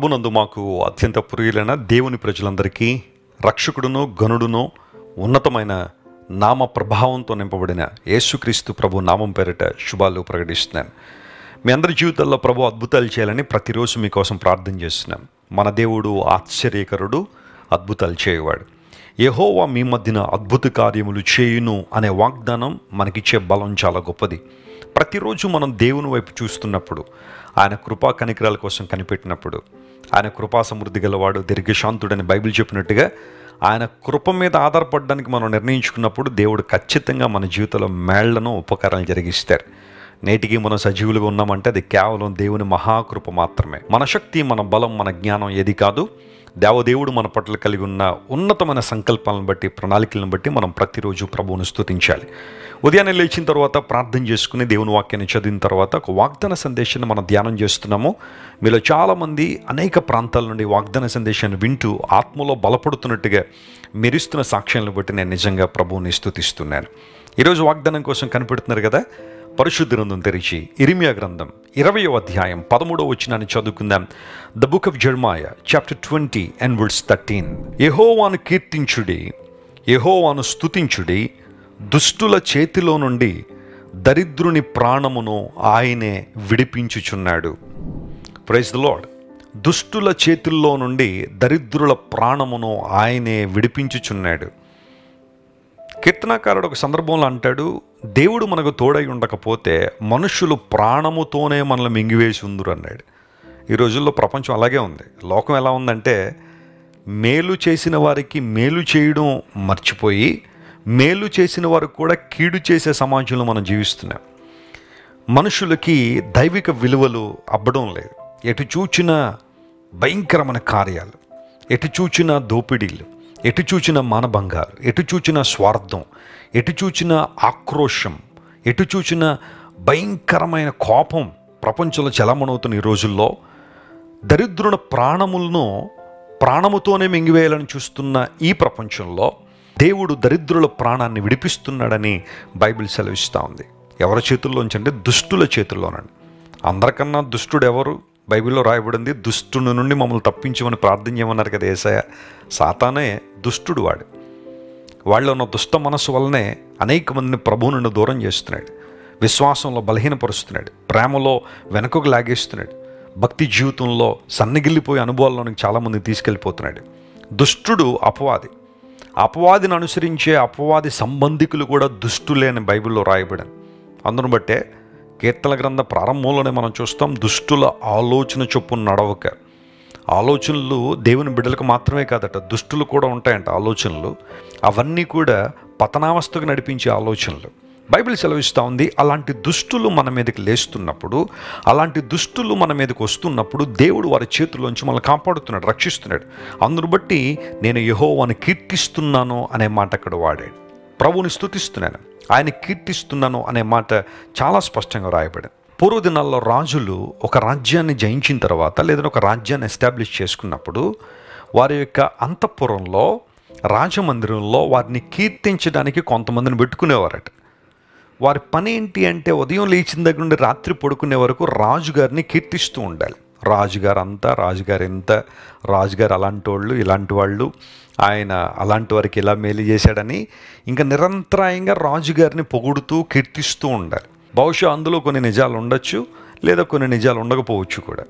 ప్రభునందు మాకు అత్యంత ప్రియులైన దేవుని ప్రజలందరికీ రక్షకుడును గనుడును ఉన్నతమైన నామ ప్రభావంతో నింపబడిన యేసుక్రీస్తు ప్రభు నామం పేరిట శుభాలు ప్రకటిస్తున్నాను. మీ అందరి జీవితాల్లో ప్రభు అద్భుతాలు చేయాలని ప్రతిరోజు మీకోసం ప్రార్థన చేస్తున్నాం. మన దేవుడు ఆశ్చర్యకరుడు, అద్భుతాలు చేయవాడు. యెహోవా మీ మధ్యన అద్భుత కార్యములు చేయును అనే వాగ్దానం మనకిచ్చే బలం చాలా గొప్పది. ప్రతిరోజు మనం దేవుని వైపు చూస్తున్నప్పుడు, ఆయన కృపా కనికరాల కోసం కనిపెట్టినప్పుడు, ఆయన కృపా సమృద్ధి గలవాడు, దీర్ఘశాంతుడని బైబిల్ చెప్పినట్టుగా ఆయన కృప మీద ఆధారపడడానికి మనం నిర్ణయించుకున్నప్పుడు దేవుడు ఖచ్చితంగా మన జీవితంలో మేళ్లను ఉపకారాలు జరిగిస్తారు. నేటికి మనం సజీవులుగా ఉన్నామంటే అది కేవలం దేవుని మహాకృప మాత్రమే. మన శక్తి, మన బలం, మన జ్ఞానం ఏది కాదు. దేవదేవుడు మన పట్ల కలిగి ఉన్న ఉన్నతమైన సంకల్పాలను బట్టి, ప్రణాళికలను బట్టి మనం ప్రతిరోజు ప్రభువును స్తుతించాలి. ఉదయాన్నే లేచిన తర్వాత ప్రార్థన చేసుకుని దేవుని వాక్యాన్ని చదివిన తర్వాత ఒక వాగ్దాన సందేశాన్ని మనం ధ్యానం చేస్తున్నాము. మీలో చాలామంది అనేక ప్రాంతాల నుండి వాగ్దాన సందేశాన్ని వింటూ ఆత్మలో బలపడుతున్నట్టుగా మీరిస్తున్న సాక్ష్యాలను బట్టి నేను నిజంగా ప్రభువుని స్తుతిస్తున్నాను. ఈరోజు వాగ్దానం కోసం కనిపెడుతున్నారు కదా. పరిశుద్ధ గ్రంథం తెరిచి ఇర్మియా గ్రంథం 20వ అధ్యాయం 13వ వచనాన్ని చదువుకుందాం. The book of జెర్మయా chapter 20 and verse 13. యెహోవాను కీర్తించుడి, యెహోవాను స్తుతించుడి, దుష్టుల చేతిలో నుండి దరిద్రుని ప్రాణమును ఆయనే విడిపించుచున్నాడు. Praise the lord. దుష్టుల చేతుల్లో నుండి దరిద్రుల ప్రాణమును ఆయనే విడిపించుచున్నాడు. కీర్తనాకారుడు ఒక సందర్భంలో అంటాడు, దేవుడు మనకు తోడై ఉండకపోతే మనుషులు ప్రాణముతోనే మనల్ని మింగివేసి ఉందురు అన్నాడు. ఈ రోజుల్లో ప్రపంచం అలాగే ఉంది. లోకం ఎలా ఉందంటే, మేలు చేసిన వారికి మేలు చేయడం మర్చిపోయి మేలు చేసిన వారికి కూడా కీడు చేసే సమాజంలో మనం జీవిస్తున్నాం. మనుషులకి దైవిక విలువలు అబ్బడం లేదు. ఎటు చూచిన భయంకరమైన కార్యాలు, ఎటు చూచిన దోపిడీలు, ఎటు చూచిన మానభంగాలు, ఎటు చూచిన స్వార్థం, ఎటు చూచిన ఆక్రోశం, ఎటు చూచిన భయంకరమైన కోపం ప్రపంచంలో చలమణవుతున్న ఈ రోజుల్లో దరిద్రుల ప్రాణములను ప్రాణముతోనే మింగివేయాలని చూస్తున్న ఈ ప్రపంచంలో దేవుడు దరిద్రుల ప్రాణాన్ని విడిపిస్తున్నాడని బైబిల్ సెలవిస్తూ ఉంది. ఎవరి చేతుల్లోంచి అంటే దుష్టుల చేతుల్లోనండి. అందరికన్నా దుష్టుడు ఎవరు? బైబిల్లో రాయబడింది, దుష్టుని నుండి మమ్మల్ని తప్పించమని ప్రార్థన చేయమన్నారు కదా యేసయ్య. సాతానే దుష్టుడు. వాళ్ళలో ఉన్న దుష్ట మనసు వల్లనే అనేక మందిని ప్రభువు నుండి దూరం చేస్తున్నాడు, విశ్వాసంలో బలహీనపరుస్తున్నాడు, ప్రేమలో వెనకకు లాగేస్తున్నాడు, భక్తి జీవితంలో సన్నగిల్లిపోయే అనుభవాల్లోనికి చాలామంది తీసుకెళ్ళిపోతున్నాడు. దుష్టుడు అపవాది. అపవాదిని అనుసరించే అపవాది సంబంధికులు కూడా దుష్టులే అని బైబిల్లో రాయబడింది. అందును బట్టే కీర్తన గ్రంథ ప్రారంభంలోనే మనం చూస్తాం, దుష్టుల ఆలోచన చొప్పున నడవక. ఆలోచనలు దేవుని బిడ్డలకు మాత్రమే కాదట, దుష్టులు కూడా ఉంటాయంట ఆలోచనలు. అవన్నీ కూడా పతనావస్థకు నడిపించే ఆలోచనలు. బైబిల్ సెలవిస్తూ ఉంది, అలాంటి దుష్టులు మన మీదకి లేస్తున్నప్పుడు, అలాంటి దుష్టులు మన మీదకి వస్తున్నప్పుడు దేవుడు వారి చేతుల్లోంచి మనల్ని కాపాడుతున్నాడు, రక్షిస్తున్నాడు. అందును బట్టి నేను యెహోవాను కీర్తిస్తున్నాను అనే మాట అక్కడ వాడాడు. ప్రభువుని స్తుతిస్తున్నాను, ఆయన కీర్తిస్తున్నాను అనే మాట చాలా స్పష్టంగా రాయబడింది. పూర్వ దినాల్లో రాజులు ఒక రాజ్యాన్ని జయించిన తర్వాత, లేదా ఒక రాజ్యాన్ని ఎస్టాబ్లిష్ చేసుకున్నప్పుడు వారి యొక్క అంతఃపురంలో, రాజమందిరంలో వారిని కీర్తించడానికి కొంతమందిని పెట్టుకునేవారట. వారి పని ఏంటి అంటే, ఉదయం లేచిన దగ్గర నుండి రాత్రి పడుకునే వరకు రాజుగారిని కీర్తిస్తూ ఉండాలి. రాజుగారు అంతా, రాజుగారు ఎంత, రాజుగారు అలాంటి వాళ్ళు, ఇలాంటి వాళ్ళు, ఆయన అలాంటి వారికి ఇలా మేలు చేశాడని ఇంకా నిరంతరాయంగా రాజుగారిని పొగుడుతూ కీర్తిస్తూ ఉండాలి. బహుశా అందులో కొన్ని నిజాలు ఉండొచ్చు, లేదా కొన్ని నిజాలు ఉండకపోవచ్చు కూడా.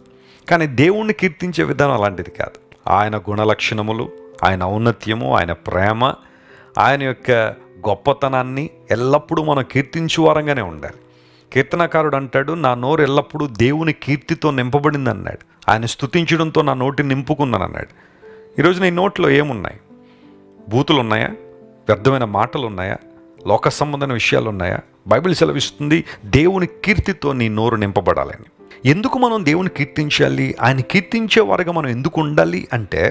కానీ దేవుణ్ణి కీర్తించే విధానం అలాంటిది కాదు. ఆయన గుణలక్షణములు, ఆయన ఔన్నత్యము, ఆయన ప్రేమ, ఆయన యొక్క గొప్పతనాన్ని ఎల్లప్పుడూ మనం కీర్తించువారంగానే ఉండాలి. కీర్తనకారుడు అంటాడు, నా నోరు ఎల్లప్పుడూ దేవుని కీర్తితో నింపబడింది అన్నాడు. ఆయన స్తుతించడంతో నా నోటిని నింపుకున్నాను అన్నాడు. ఈరోజు నీ నోట్లో ఏమున్నాయి? బూతులు ఉన్నాయా? వ్యర్థమైన మాటలు ఉన్నాయా? లోక సంబంధమైన విషయాలు ఉన్నాయా? బైబిల్ సెలవిస్తుంది, దేవుని కీర్తితో నీ నోరు నింపబడాలని. ఎందుకు మనం దేవుని కీర్తించాలి? ఆయన కీర్తించేవారుగా మనం ఎందుకు ఉండాలి అంటే,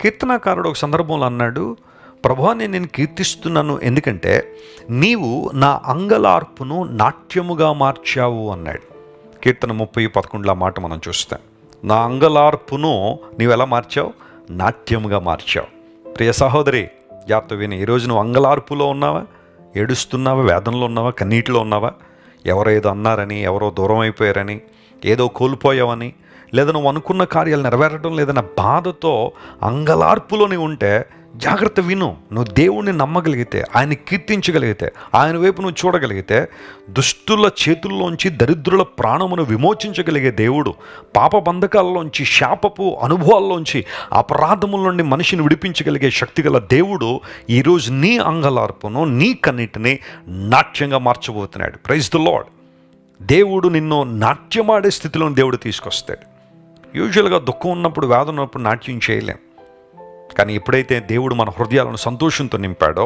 కీర్తనాకారుడు ఒక సందర్భంలో అన్నాడు, ప్రభువా నేను కీర్తిస్తున్నాను, ఎందుకంటే నీవు నా అంగలార్పును నాట్యముగా మార్చావు అన్నాడు. కీర్తన 30:11 మాట మనం చూస్తాం. నా అంగలార్పును నీవు ఎలా మార్చావు? నాట్యముగా మార్చావు. ప్రియ సహోదరి, జాగ్రత్త విని. ఈరోజు నువ్వు అంగలార్పులో ఉన్నావా? ఏడుస్తున్నావా? వేదనలో ఉన్నావా? కన్నీటిలో ఉన్నావా? ఎవరో ఏదో అన్నారని, ఎవరో దూరం అయిపోయారని, ఏదో కోల్పోయావని, లేదా నువ్వు అనుకున్న కార్యాలు నెరవేరడం లేదన్న బాధతో అంగలార్పులోని ఉంటే జాగ్రత్త విను. నువ్వు దేవుణ్ణి నమ్మగలిగితే, ఆయన కీర్తించగలిగితే, ఆయన వైపు నువ్వు చూడగలిగితే, దుష్టుల చేతుల్లోంచి దరిద్రుల ప్రాణమును విమోచించగలిగే దేవుడు, పాప బంధకాల్లోంచి, శాపపు అనుభవాల్లోంచి, అపరాధముల నుండి మనిషిని విడిపించగలిగే శక్తిగల దేవుడు ఈరోజు నీ అంగలార్పును, నీ కన్నిటిని నాట్యంగా మార్చబోతున్నాడు. Praise the Lord. దేవుడు నిన్ను నాట్యమాడే స్థితిలో దేవుడు తీసుకొస్తాడు. యూజువల్గా దుఃఖం ఉన్నప్పుడు, వేదన ఉన్నప్పుడు నాట్యం చేయలేం. కానీ ఎప్పుడైతే దేవుడు మన హృదయాలను సంతోషంతో నింపాడో,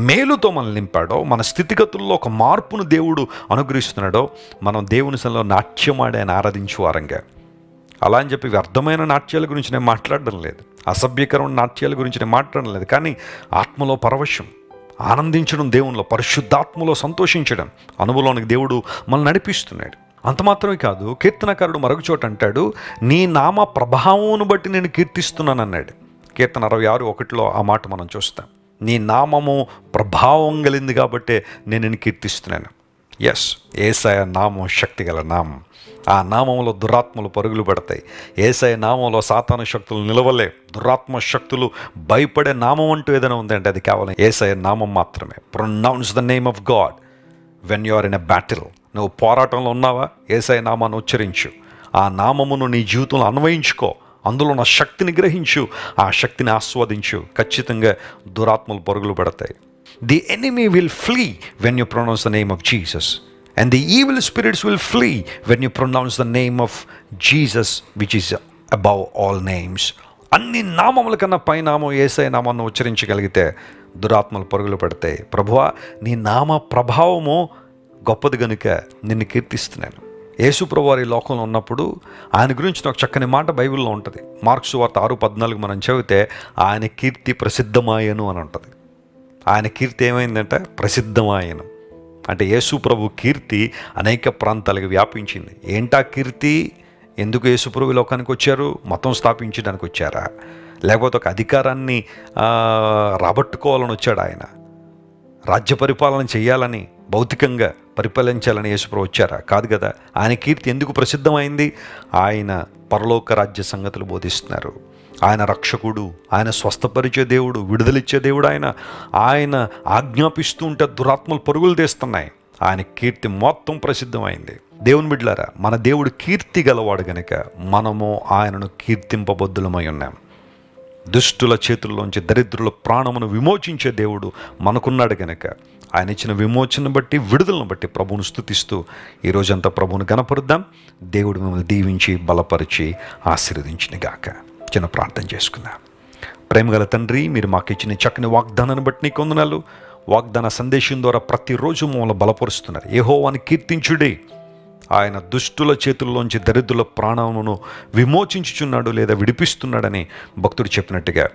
మేలుతో మనల్ని నింపాడో, మన స్థితిగతుల్లో ఒక మార్పును దేవుడు అనుగ్రహిస్తున్నాడో, మనం దేవుని సన్నిధిలో నాట్యమాడి ఆయన ఆరాధించు వారంగా. అలా అని చెప్పి వ్యర్థమైన నాట్యాల గురించి నేను మాట్లాడడం లేదు, అసభ్యకరమైన నాట్యాల గురించి నేను మాట్లాడడం లేదు. కానీ ఆత్మలో పరవశం, ఆనందించడం, దేవునిలో పరిశుద్ధాత్మలో సంతోషించడం అనుభవంలోనికి దేవుడు మనల్ని నడిపిస్తున్నాడు. అంత మాత్రమే కాదు, కీర్తనకారుడు మరొక చోట అంటాడు, నీ నామ ప్రభావమును బట్టి నేను కీర్తిస్తున్నాను అన్నాడు. కీర్తన 66:1 ఆ మాట మనం చూస్తాం. నీ నామము ప్రభావం కలిగింది కాబట్టి నేను నిన్ను కీర్తిస్తున్నాను. ఎస్, యేసయ్య నామం శక్తిగల నామం. ఆ నామంలో దురాత్మలు పరుగులు పెడతాయి. యేసయ్య నామంలో సాతాను శక్తులు నిలవలే. దురాత్మ శక్తులు భయపడే నామం అంటూ ఏదైనా ఉందంటే అది కేవలం యేసయ్య నామం మాత్రమే. Pronounce the name of God when you are in a battle. నువ్వు పోరాటంలో ఉన్నావా, యేసయ్య నామాన్ని ఉచ్చరించు. ఆ నామమును నీ జీవితంలో అన్వయించుకో. అందులో ఉన్న శక్తిని గ్రహించు, ఆ శక్తిని ఆస్వాదించు. ఖచ్చితంగా దురాత్మలు పరుగులు పెడతాయి. The enemy will flee when you pronounce the name of Jesus, and the evil spirits will flee when you pronounce the name of Jesus which is above all names. అన్ని నామముల కన్నా పైనామం యేసయ్య నామాన్ని ఉచ్చరించగలిగితే దురాత్మలు పరుగులు పెడతాయి. ప్రభువా, నీ నామ ప్రభావము గొప్పది గనుక నిన్ను కీర్తిస్తున్నాను. యేసు ప్రభువు వారి లోకంలో ఉన్నప్పుడు ఆయన గురించి ఒక చక్కని మాట బైబిల్లో ఉంటుంది. మార్కు సువార్త 6:14 మనం చదివితే ఆయన కీర్తి ప్రసిద్ధమాయను అని ఉంటుంది. ఆయన కీర్తి ఏమైందంటే ప్రసిద్ధమాయను. అంటే యేసు ప్రభు కీర్తి అనేక ప్రాంతాలకు వ్యాపించింది. ఏంటా కీర్తి? ఎందుకు యేసు ప్రభు లోకానికి వచ్చారు? మతం స్థాపించడానికి వచ్చారా, లేకపోతే ఒక అధికారాన్ని రాబట్టుకోవాలని వచ్చాడు ఆయన? రాజ్య పరిపాలన చేయాలని, భౌతికంగా పరిపాలించాలని యేసుప్రభు వచ్చారా? కాదు కదా. ఆయన కీర్తి ఎందుకు ప్రసిద్ధమైంది? ఆయన పరలోక రాజ్య సంగతులు బోధిస్తున్నారు. ఆయన రక్షకుడు, ఆయన స్వస్థపరిచే దేవుడు, విడుదలిచ్చే దేవుడు. ఆయన ఆజ్ఞాపిస్తూ ఉంటే దురాత్మలు పరుగులు తీస్తున్నాయి. ఆయన కీర్తి మొత్తం ప్రసిద్ధమైంది. దేవుని బిడ్డలారా, మన దేవుడు కీర్తి గలవాడు గనుక మనము ఆయనను కీర్తింపబద్దులమై ఉన్నాం. దుష్టుల చేతుల్లోంచి దరిద్రుల ప్రాణమును విమోచించే దేవుడు మనకున్నాడు గనక ఆయన ఇచ్చిన విమోచన బట్టి, విడుదలను బట్టి ప్రభువును స్తుతిస్తూ ఈరోజంతా ప్రభువును గణపరుద్దాం. దేవుడు మిమ్మల్ని దీవించి బలపరిచి ఆశీర్వదించినగాక. చిన్న ప్రార్థన చేసుకుందాం. ప్రేమగల తండ్రి, మీరు మాకు ఇచ్చిన చక్కని వాగ్దానాన్ని బట్టి నీకు వందనాలు. వాగ్దాన సందేశం ద్వారా ప్రతిరోజు మమ్మల్ని బలపరుస్తున్నారు. యెహోవాను కీర్తించుడి, ఆయన దుష్టుల చేతుల్లోంచి దరిద్రుల ప్రాణమును విమోచించుచున్నాడు లేదా విడిపిస్తున్నాడని భక్తుడు చెప్పినట్టుగా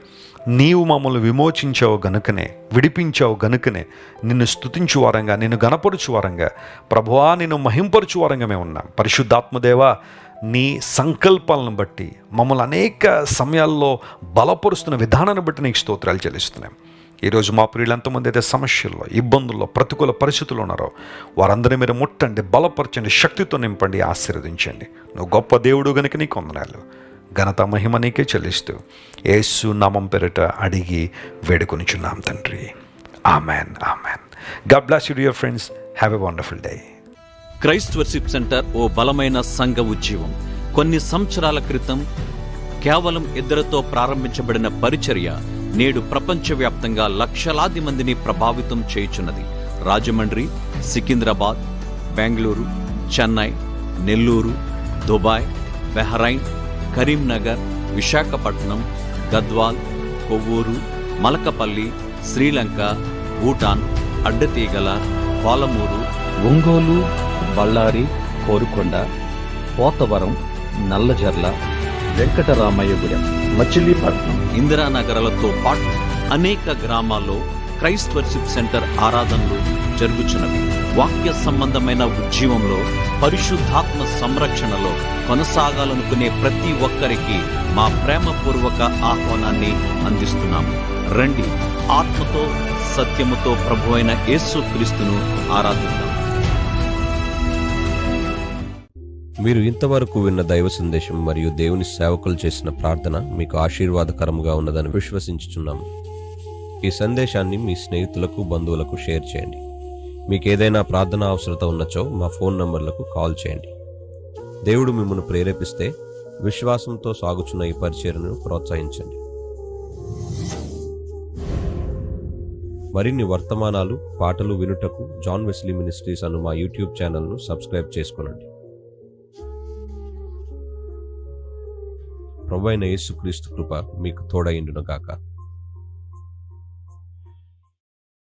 నీవు మమ్మల్ని విమోచించావు గనుకనే, విడిపించావు గనుకనే నిన్ను స్తుతించు వారంగా, నిన్ను గణపరుచు వారంగా, ప్రభువా నిన్ను మహింపరుచు వారంగా మేము ఉన్నాం. పరిశుద్ధాత్మదేవా, నీ సంకల్పాలను బట్టి మమ్మల్ని అనేక సమయాల్లో బలపరుస్తున్న విధానాన్ని బట్టి నీకు స్తోత్రాలు చెల్లిస్తున్నాం. ఈరోజు మా ప్రియులు ఎంతమంది అయితే సమస్యల్లో, ఇబ్బందుల్లో, ప్రతికూల పరిస్థితుల్లో ఉన్నారో వారందరినీ మీరు ముట్టండి, బలపరచండి, శక్తితో నింపండి, ఆశీర్వదించండి. నువ్వు గొప్ప దేవుడు గనుక నీకు వందనాలు. ఘనత మహిమ నీకే చెల్లిస్తూ యేసు నామం పేరిట అడిగి వేడుకొనిచున్నాం తండ్రి. Amen, amen. God bless you dear friends. Have a wonderful day. Christ Worship Centre ఓ బలమైన సంఘ ఉద్యమం. కొన్ని సంవత్సరాల క్రితం కేవలం ఇద్దరితో ప్రారంభించబడిన పరిచర్య నేడు ప్రపంచవ్యాప్తంగా లక్షలాది మందిని ప్రభావితం చేయుచున్నది. రాజమండ్రి, సికింద్రాబాద్, బెంగళూరు, చెన్నై, నెల్లూరు, దుబాయ్, బెహ్రైన్, కరీంనగర్, విశాఖపట్నం, గద్వాల్, కొవ్వూరు, మలకపల్లి, శ్రీలంక, భూటాన్, అడ్డతీగల, పాలమూరు, ఒంగోలు, బళ్ళారి, కోరుకొండ, పోతవరం, నల్లజర్ల, వెంకటరామయ్యగూడెం, మచిలీపట్నం, ఇందిరానగర్లతో పాటు అనేక గ్రామాల్లో క్రైస్ట్ వర్షిప్ సెంటర్ ఆరాధనలు జరుగుచున్నవి. వాక్య సంబంధమైన ఉద్యమంలో, పరిశుద్ధాత్మ సంరక్షణలో కొనసాగాలనుకునే ప్రతి ఒక్కరికి మా ప్రేమపూర్వక ఆహ్వానాన్ని అందిస్తున్నాము. రండి, ఆత్మతో సత్యముతో ప్రభువైన యేసు క్రీస్తును ఆరాధిద్దాం. మీరు ఇంతవరకు విన్న దైవ సందేశం మరియు దేవుని సేవకులు చేసిన ప్రార్థన మీకు ఆశీర్వాదకరంగా ఉన్నదని విశ్వసించుచున్నాము. ఈ సందేశాన్ని మీ స్నేహితులకు, బంధువులకు షేర్ చేయండి. మీకు ఏదైనా ప్రార్థన అవసరత ఉన్నచో మా ఫోన్ నంబర్లకు కాల్ చేయండి. దేవుడు మిమ్మల్ని ప్రేరేపిస్తే విశ్వాసంతో సాగుచున్న ఈ పరిచర్యను ప్రోత్సహించండి. మరిన్ని వర్తమానాలు, పాటలు వినుటకు జాన్ వెస్లీ మినిస్ట్రీస్ అను మా యూట్యూబ్ ఛానల్ను సబ్స్క్రైబ్ చేసుకోనండి. ప్రభువైన యేసుక్రీస్తు కృప మీకు తోడైండును గాక.